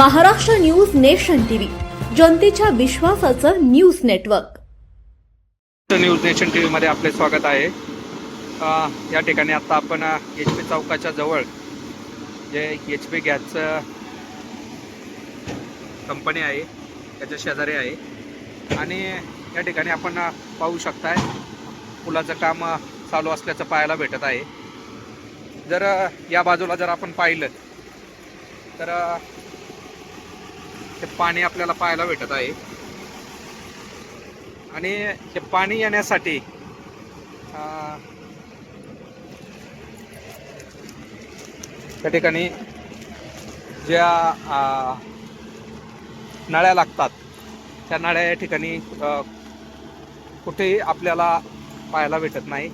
Maharashtra news nation TV, जनतेच्या विश्वासाचं news network. News nation TV मध्ये आपले स्वागत आहे. या ठिकाणी आता आपण HP चौकाच्या जवळ जे HP गॅस कंपनी आहे त्याच्या शेजारी आहे आणि या ठिकाणी आपण पाहू शकताय पुलाचं काम चालू असल्याचं पाहायला भेटत आहे. जर या बाजूला जर आपण पाहिलं तर ते पाणी आपल्याला पाहायला भेटत आहे आणि ते पाणी येण्यासाठी त्या ठिकाणी ज्या नळ्या लागतात त्या नळ्या या ठिकाणी कुठेही आपल्याला पाहायला भेटत नाही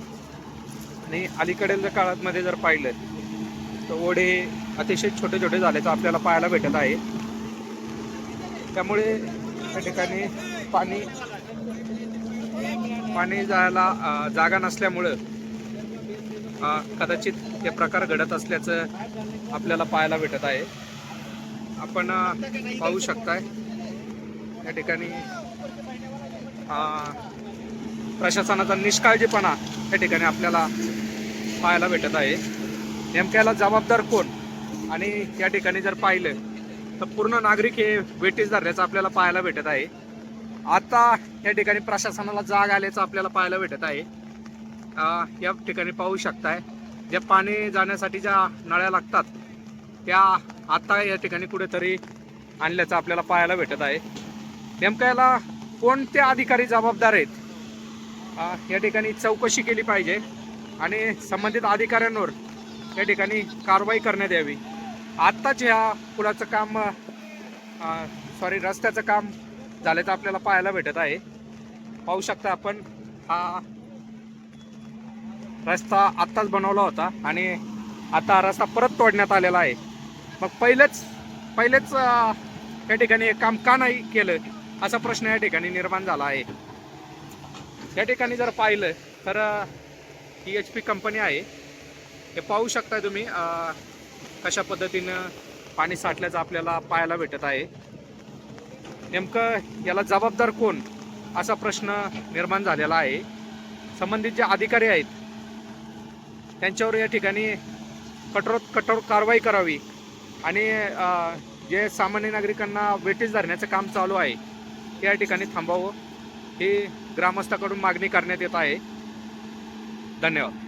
आणि अलीकडील काळामध्ये जर पाहिलं तर ओढे अतिशय छोटे छोटे झाल्याचं आपल्याला पाहायला भेटत आहे. त्यामुळे त्या ठिकाणी पाणी जायला जागा नसल्यामुळं कदाचित हे प्रकार घडत असल्याचं आपल्याला पाहायला भेटत आहे. आपण पाहू शकताय या ठिकाणी प्रशासनाचा निष्काळजीपणा या ठिकाणी आपल्याला पाहायला भेटत आहे. नेमक्याला जबाबदार कोण आणि या ठिकाणी जर पाहिलं तर पूर्ण नागरिक हे वेठीस धरल्याचं आपल्याला पाहायला भेटत आहे. आता या ठिकाणी प्रशासनाला जाग आल्याचं आपल्याला पाहायला भेटत आहे. या ठिकाणी पाहू शकताय ज्या पाणी जाण्यासाठी ज्या नळ्या लागतात त्या आता या ठिकाणी कुठेतरी आणल्याचं आपल्याला पाहायला भेटत आहे. नेमकं याला कोणते अधिकारी जबाबदार आहेत या ठिकाणी चौकशी केली पाहिजे आणि संबंधित अधिकाऱ्यांवर या ठिकाणी कारवाई करण्यात यावी. आत्ताच ह्या पुलाचं काम रस्त्याचं काम झाल्याचं आपल्याला पाहायला भेटत आहे. पाहू शकता आपण हा रस्ता आत्ताच बनवला होता आणि आता रस्ता परत तोडण्यात आलेला आहे. मग पहिलेच या ठिकाणी हे काम का नाही केलं असा प्रश्न या ठिकाणी निर्माण झाला आहे. या ठिकाणी जर पाहिलं तर ही HP कंपनी आहे. हे पाहू शकता तुम्ही कशा पद्धतीनं पाणी साठल्याचं आपल्याला पाहायला भेटत आहे. नेमकं याला जबाबदार कोण असा प्रश्न निर्माण झालेला आहे. संबंधित जे अधिकारी आहेत त्यांच्यावर या ठिकाणी कठोर कारवाई करावी आणि जे सामान्य नागरिकांना वेठीस धरण्याचं काम चालू आहे ते या ठिकाणी थांबावं ही ग्रामस्थाकडून मागणी करण्यात येत आहे. धन्यवाद.